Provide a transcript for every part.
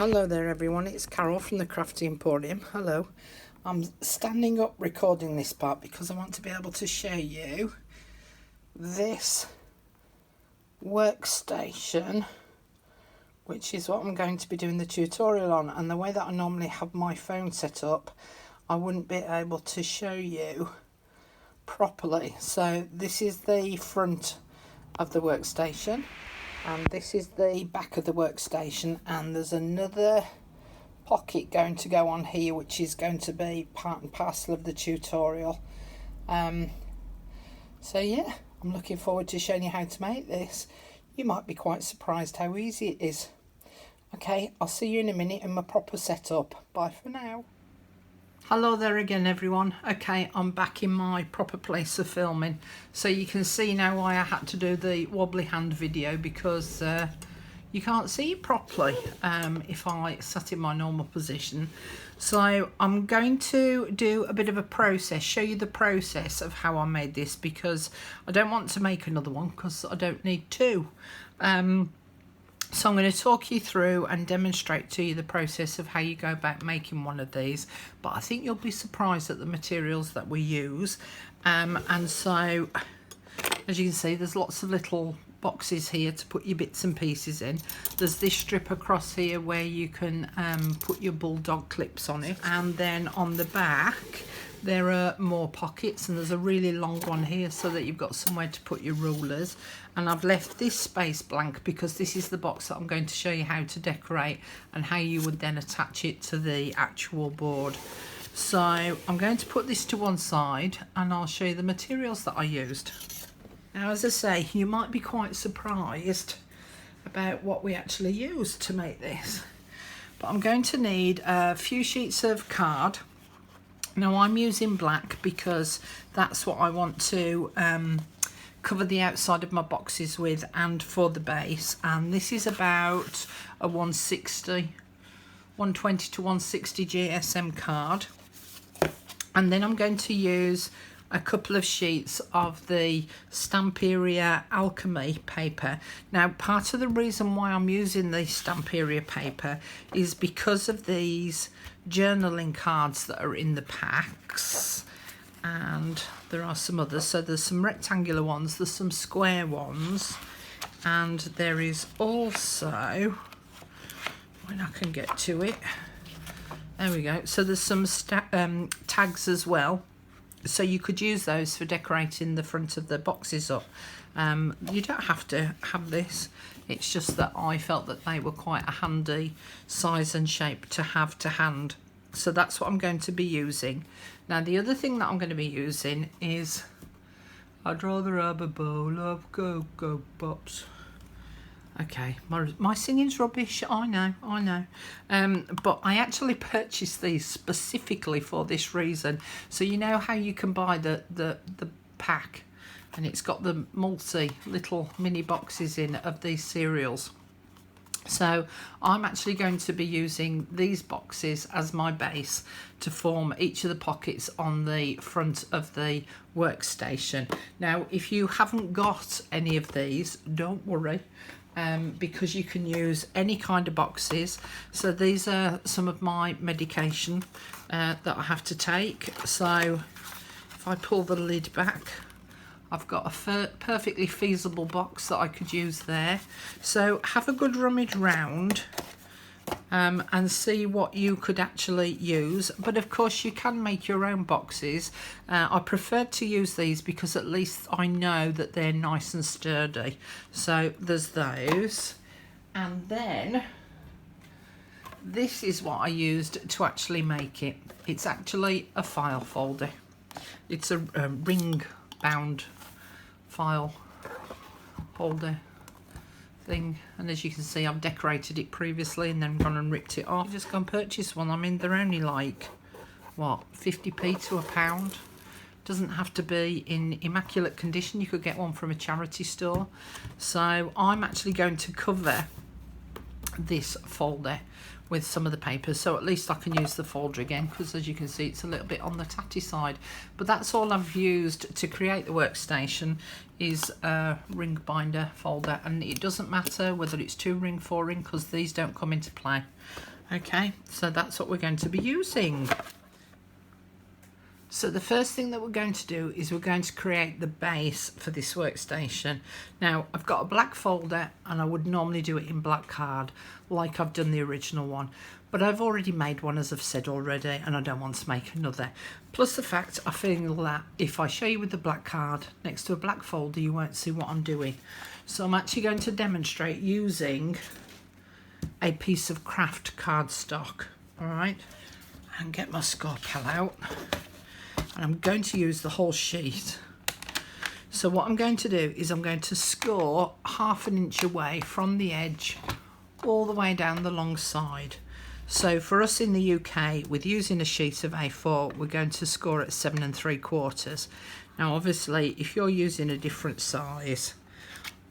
Hello there everyone, it's Carol from the Crafty Emporium. Hello. I'm standing up recording this part because I want to be able to show you this workstation, which is what I'm going to be doing the tutorial on. And the way that I normally have my phone set up, I wouldn't be able to show you properly. So this is the front of the workstation, and this is the back of the workstation, and there's another pocket going to go on here which is going to be part and parcel of the tutorial. So yeah, I'm looking forward to showing you how to make this. You might be quite surprised how easy it is. Okay, I'll see you in a minute in my proper setup. Bye for now. Hello there again everyone. Okay, I'm back in my proper place of filming, so you can see now why I had to do the wobbly hand video, because you can't see it properly if I sat in my normal position. So I'm going to do a bit of a process, show you the process of how I made this, because I don't want to make another one because I don't need two. So I'm going to talk you through and demonstrate to you the process of how you go about making one of these, but I think you'll be surprised at the materials that we use. And so, as you can see, there's lots of little boxes here to put your bits and pieces in. There's this strip across here where you can put your bulldog clips on it, and then on the back there are more pockets, and there's a really long one here so that you've got somewhere to put your rulers. And I've left this space blank because this is the box that I'm going to show you how to decorate and how you would then attach it to the actual board. So I'm going to put this to one side and I'll show you the materials that I used. Now, as I say, you might be quite surprised about what we actually used to make this, but I'm going to need a few sheets of card. Now I'm using black because that's what I want to cover the outside of my boxes with and for the base, and this is about a 120 to 160 GSM card. And then I'm going to use a couple of sheets of the Stamperia Alchemy paper. Now, part of the reason why I'm using the Stamperia paper is because of these journaling cards that are in the packs, and there are some others. So there's some rectangular ones, there's some square ones, and there is also, when I can get to it, there we go, so there's some tags as well. So you could use those for decorating the front of the boxes up. You don't have to have this, it's just that I felt that they were quite a handy size and shape to have to hand. So that's what I'm going to be using. Now the other thing that I'm going to be using is, I'd rather have a bowl of Cocoa Pops. Okay, my singing's rubbish, I know. But I actually purchased these specifically for this reason. So you know how you can buy the pack, and it's got the multi little mini boxes in of these cereals. So I'm actually going to be using these boxes as my base to form each of the pockets on the front of the workstation. Now, if you haven't got any of these, don't worry. Because you can use any kind of boxes. So these are some of my medication that I have to take. So if I pull the lid back, I've got a perfectly feasible box that I could use there. So have a good rummage round and see what you could actually use. But of course you can make your own boxes. I prefer to use these because at least I know that they're nice and sturdy. So there's those, and then this is what I used to actually make it. It's actually a file folder. It's a ring bound file holder thing, and as you can see I've decorated it previously and then gone and ripped it off. You just go and purchase one. I mean, they're only like, what, 50p to £1. Doesn't have to be in immaculate condition. You could get one from a charity store. So I'm actually going to cover this folder with some of the papers, so at least I can use the folder again, because as you can see it's a little bit on the tatty side. But that's all I've used to create the workstation, is a ring binder folder, and it doesn't matter whether it's 2 ring, 4 ring, because these don't come into play. Okay, so that's what we're going to be using. So the first thing that we're going to do is we're going to create the base for this workstation. Now I've got a black folder and I would normally do it in black card like I've done the original one, but I've already made one, as I've said already, and I don't want to make another. Plus the fact I feel that if I show you with the black card next to a black folder, you won't see what I'm doing. So I'm actually going to demonstrate using a piece of craft cardstock. All right, and get my scalpel out. And I'm going to use the whole sheet. So what I'm going to do is I'm going to score 1/2 inch away from the edge all the way down the long side. So for us in the UK, with using a sheet of A4, we're going to score at 7 3/4. Now obviously if you're using a different size,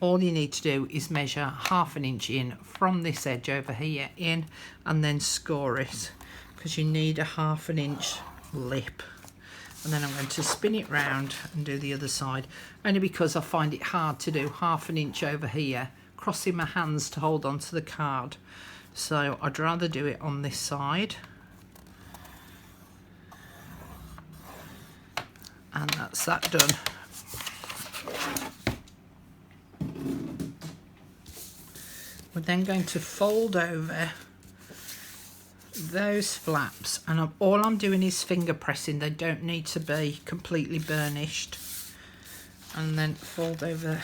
all you need to do is measure 1/2 inch in from this edge over here in, and then score it, because you need a 1/2 inch lip. And then I'm going to spin it round and do the other side, only because I find it hard to do 1/2 inch over here, crossing my hands to hold onto the card. So I'd rather do it on this side. And that's that done. We're then going to fold over those flaps, and all I'm doing is finger pressing. They don't need to be completely burnished. And then fold over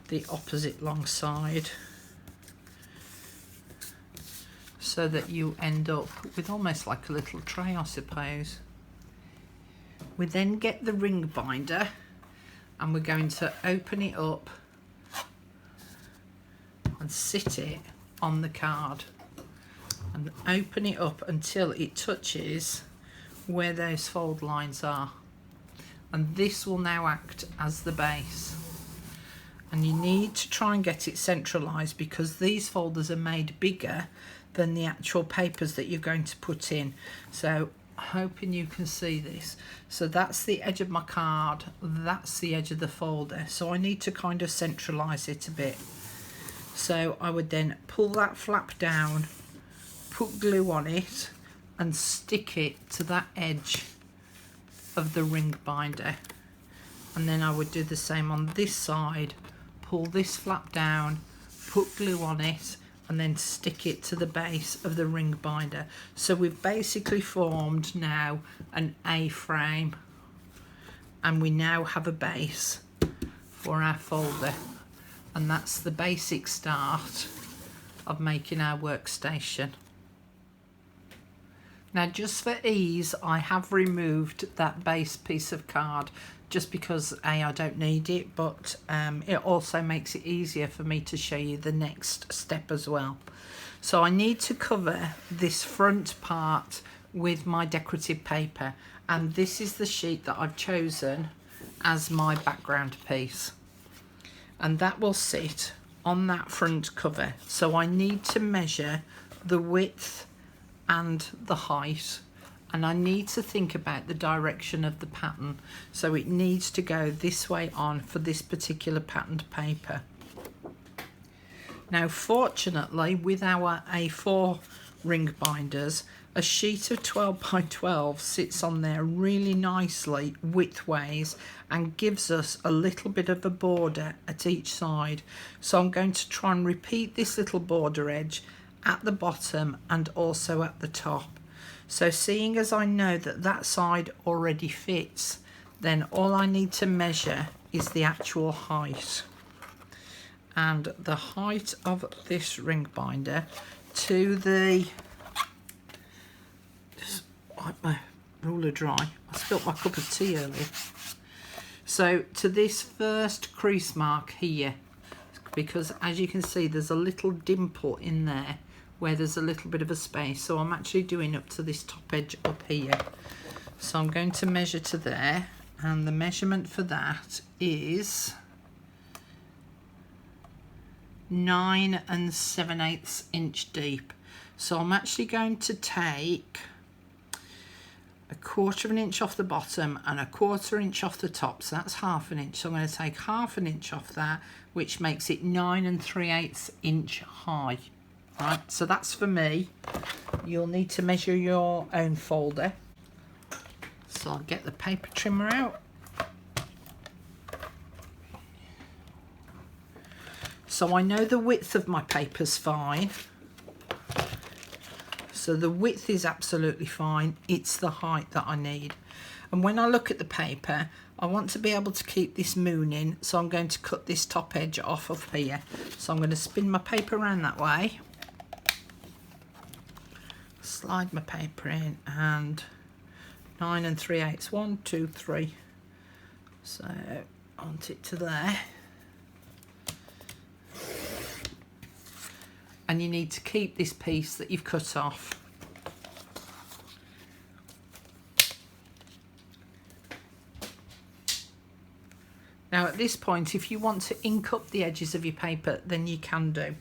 the opposite long side, so that you end up with almost like a little tray, I suppose. We then get the ring binder and we're going to open it up and sit it on the card, and open it up until it touches where those fold lines are, and this will now act as the base. And you need to try and get it centralized, because these folders are made bigger than the actual papers that you're going to put in. So hoping you can see this. So that's the edge of my card, that's the edge of the folder, so I need to kind of centralize it a bit. So I would then pull that flap down, put glue on it and stick it to that edge of the ring binder, and then I would do the same on this side, pull this flap down, put glue on it and then stick it to the base of the ring binder. So we've basically formed now an A-frame, and we now have a base for our folder, and that's the basic start of making our workstation. Now just for ease, I have removed that base piece of card, just because A, I don't need it, but it also makes it easier for me to show you the next step as well. So I need to cover this front part with my decorative paper, and this is the sheet that I've chosen as my background piece, and that will sit on that front cover. So I need to measure the width and the height, and I need to think about the direction of the pattern, so it needs to go this way on for this particular patterned paper. Now fortunately, with our A4 ring binders, a sheet of 12 by 12 sits on there really nicely widthways and gives us a little bit of a border at each side. So I'm going to try and repeat this little border edge at the bottom and also at the top. So seeing as I know that that side already fits, then all I need to measure is the actual height. And the height of this ring binder to the, just wipe my ruler dry, I spilt my cup of tea earlier. So to this first crease mark here, because as you can see there's a little dimple in there where there's a little bit of a space, so I'm actually doing up to this top edge up here. So I'm going to measure to there, and the measurement for that is 9 7/8 inch deep. So I'm actually going to take 1/4 inch off the bottom and 1/4 inch off the top, so that's 1/2 inch. So I'm going to take 1/2 inch off that, which makes it 9 3/8 inch high. Right, so that's for me. You'll need to measure your own folder. So I'll get the paper trimmer out. So I know the width of my paper's fine. So the width is absolutely fine. It's the height that I need. And when I look at the paper, I want to be able to keep this mooning. So I'm going to cut this top edge off of here. So I'm going to spin my paper around that way. Slide my paper in and 9 3/8. 1, 2, 3. So I want it to there. And you need to keep this piece that you've cut off. Now at this point, if you want to ink up the edges of your paper, then you can do.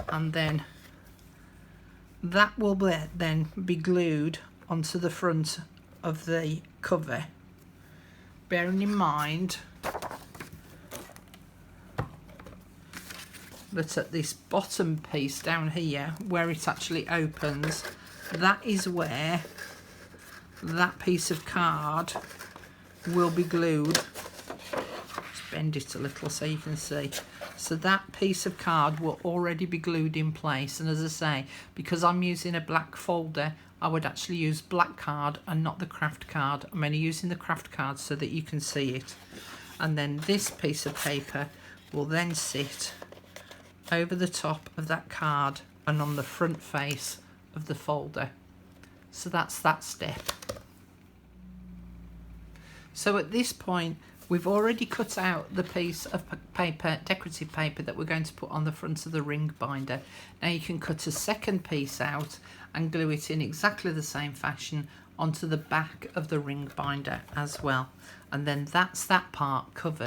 And then that will then be glued onto the front of the cover. Bearing in mind that at this bottom piece down here, where it actually opens, that is where that piece of card will be glued. Just bend it a little so you can see. So that piece of card will already be glued in place. And as I say, because I'm using a black folder, I would actually use black card and not the craft card. I'm only using the craft card so that you can see it. And then this piece of paper will then sit over the top of that card and on the front face of the folder. So that's that step. So at this point, we've already cut out the piece of paper, decorative paper, that we're going to put on the front of the ring binder. Now you can cut a second piece out and glue it in exactly the same fashion onto the back of the ring binder as well. And then that's that part covered.